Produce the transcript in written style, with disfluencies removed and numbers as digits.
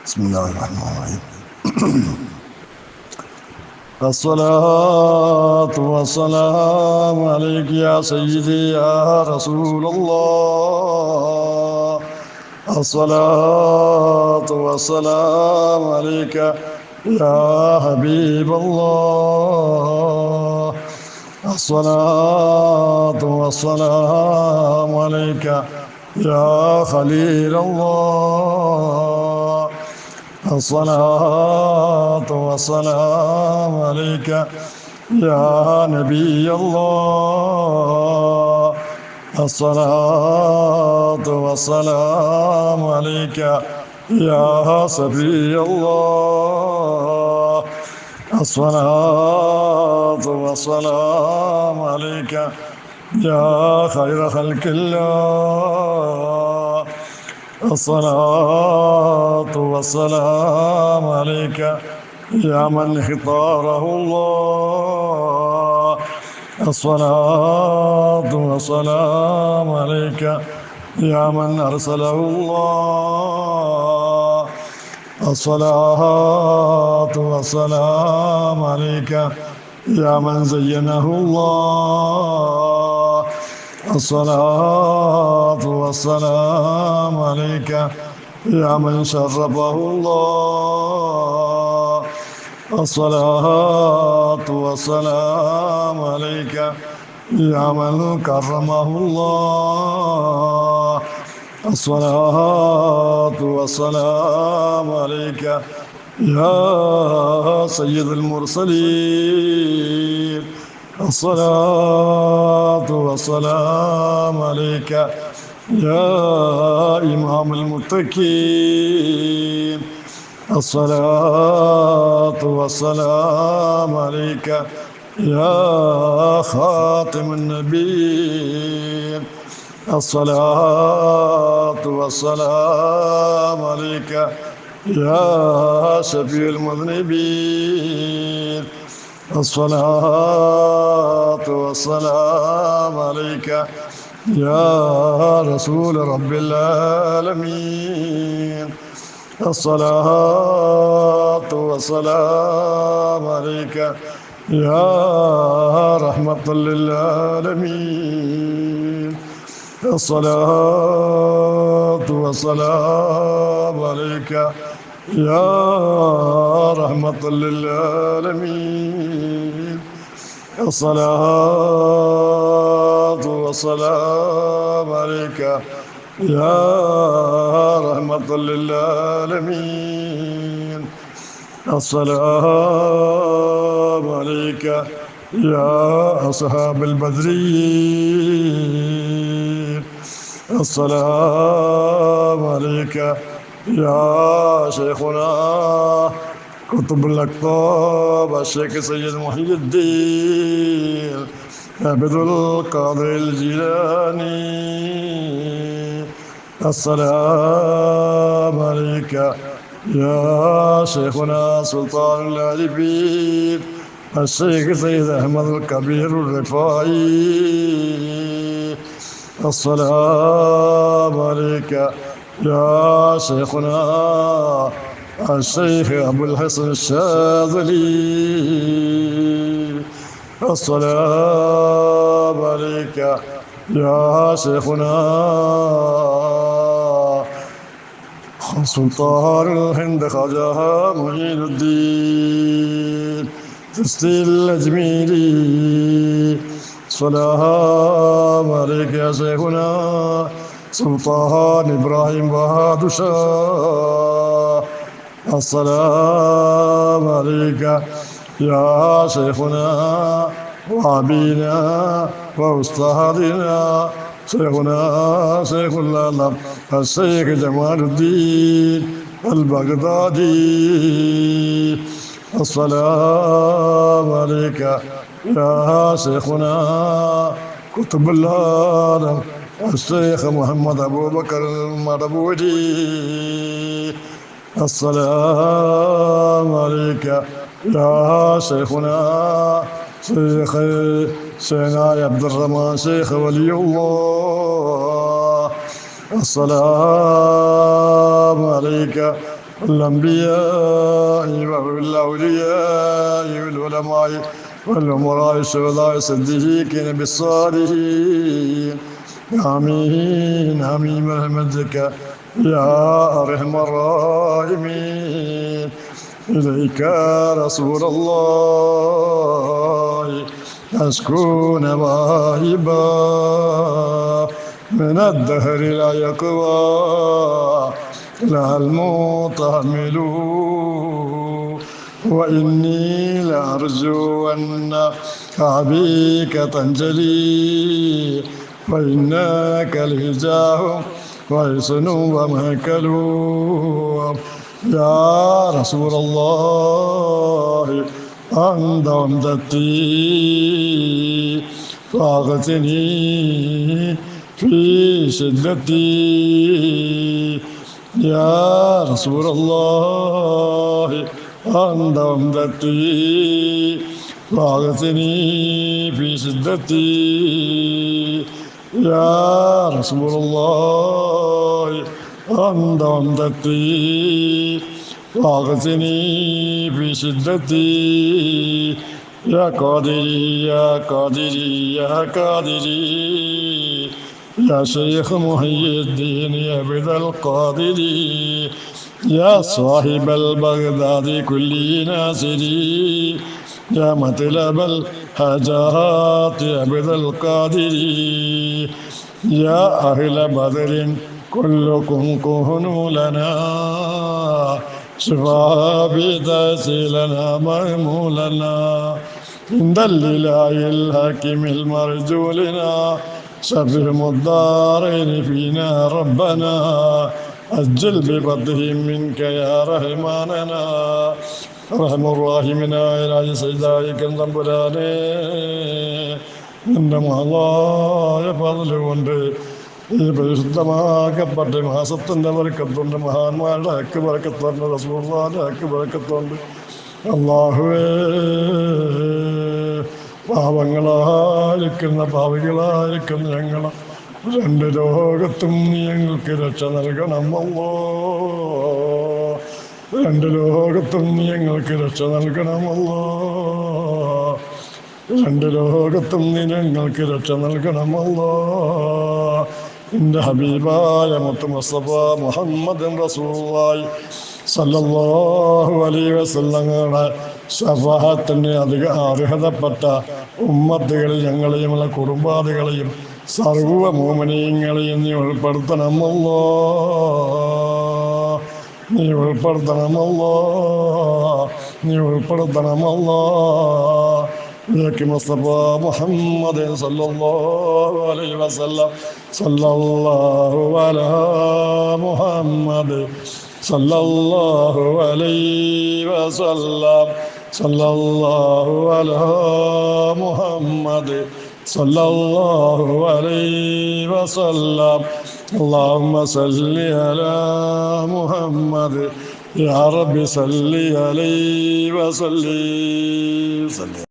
بسم الله الرحمن الرحيم. الصلاة والسلام عليك يا سيدي يا رسول الله. الصلاة والسلام عليك يا حبيب الله. الصلاة والسلام عليك يا خليل الله. الصلاة والسلام عليك يا نبي الله. الصلاة والسلام عليك يا صفي الله. الصلاة والسلام عليك يا خير خلق الله. الصلاة والسلام عليك يا من اختاره الله. الصلاة والسلام عليك يا من أرسله الله. الصلاة والسلام عليك يا من زينه الله. الصلاة والسلام عليك يا من شرفه الله. الصلاة والسلام عليك يا من كرمه الله. الصلاة والسلام عليك يا سيد المرسلين. الصلاة والسلام عليك يا إمام المتقين. الصلاة والسلام عليك يا خاتم النبيين. الصلاة والسلام عليك يا شفيع المذنبين. الصلاة والسلام عليك يا رسول رب العالمين. الصلاة والسلام عليك يا رحمة للعالمين. الصلاة والسلام عليك يا رحمة للعالمين. الصلاة والسلام عليك يا رحمة للعالمين. السلام عليك يا أصحاب البدرين. السلام عليك يا شيخنا قطب الأقطاب الشيخ سيد محي الدين عبد القادر الجيلاني. السلام عليك يا شيخنا سلطان العارفين الشيخ سيد أحمد الكبير الرفاعي. السلام عليك يا شيخنا الشيخ أبو الحسن الشاذلي. السلام عليك يا شيخنا سلطان الهند خواجة معين الدين تستي الأجميري. السلام عليك يا شيخنا سلطان إبراهيم بهادر شاه. السلام عليك يا شيخنا وأبينا وأستاذنا شيخنا شيخ العالم الشيخ جمال الدين البغدادي. السلام عليك يا شيخنا قطب العالم الشيخ محمد أبو بكر المربودي. السلام عليك يا شيخنا شيخ سيدنا عبد الرحمن شيخ ولي الله. السلام عليك والأنبياء والأولياء والعلماء والأمراء الشهداء الصديقين بالصالحين آمين آمين برحمتك يا أرحم الراحمين. إليك رسول الله أشكو نواهبا من الدهر لا يقوى لها المتحمل وإني لأرجو أن كعبيك تنجلي فإنك الهجاه وحسن ومهكل. يا رسول الله أنت عمدتي فأغثني في شدتي. يا رسول الله أنت عمدتي فأغثني في شدتي. يا رسول الله أنت عمدتي فأغثني في شدتي. يا قادري يا قادري يا قادري يا شيخ محي الدين يا عبد القادري يا صاحب البغداد كل ناصري يا مطلب الحاجات يا عبد القادري يا أهل بدر كلكم كونوا لنا شفاء بتسيلنا مأمولنا عند الإله الحكيم المرجو لنا شفهم الدارين فينا ربنا أجل بفضلهم منك يا رحماننا. رحم الراحمين إلهي സൈദായിക്കും തമ്പുരാനേ, നിന്റെ മഹളായ ഫضل കൊണ്ട് ഈ പരിശുദ്ധമാക്കപ്പെട്ട മാസത്തിൻ്റെ ബർക്കത്തുണ്ട്, മഹാന്മാരുടെ ഹക്ക് ബർക്കത്തുണ്ട്, റസൂലുള്ളാഹിന്റെ ഹക്ക് ബർക്കത്തുണ്ട്. അല്ലാഹുവേ, പാവങ്ങളായിരിക്കുന്ന പാവികളായിരിക്കുന്ന ഞങ്ങളെ രണ്ട് ലോകത്തും നീ ഞങ്ങൾക്ക് രക്ഷ നൽകണം അല്ലാ. രണ്ട് ലോകത്തും നീ ഞങ്ങൾക്ക് രക്ഷ നൽകണം അല്ലാ. രണ്ട് ലോകത്തും നീ ഞങ്ങൾക്ക് രക്ഷ നൽകണം അല്ലാ. നിന്റെ ഹബീബായ മുത്ത് മുസ്തഫ മുഹമ്മദ് റസൂലുള്ളാഹി സല്ലല്ലാഹു അലൈഹി വസല്ലമയുടെ ശഫാഅത്തിന് അർഹതപ്പെട്ട ഉമ്മത്തുകളിൽ ഞങ്ങളെയും ഉള്ള കുടുംബാദികളെയും സർവ്വ മുഅ്മിനീങ്ങളെയും നീ ഉൾപ്പെടുത്തണം അല്ലാ. നീ ഉൾപ്പെടുത്തണം അല്ലാ. നീ ഉൾപ്പെടുത്തണം അല്ലാ. മുസ്തഫ മുഹമ്മദ് സല്ലല്ലാഹു അലൈഹി വസല്ലം സല്ലല്ലാഹു അലാ മുഹമ്മദ് സല്ലല്ലാഹു അലൈഹി വസല്ലം സല്ലല്ലാഹു അലാ മുഹമ്മദ് സല്ലല്ലാഹു അലൈഹി വസല്ലം. اللهم صل على محمد يا رب صل عليه وسلم.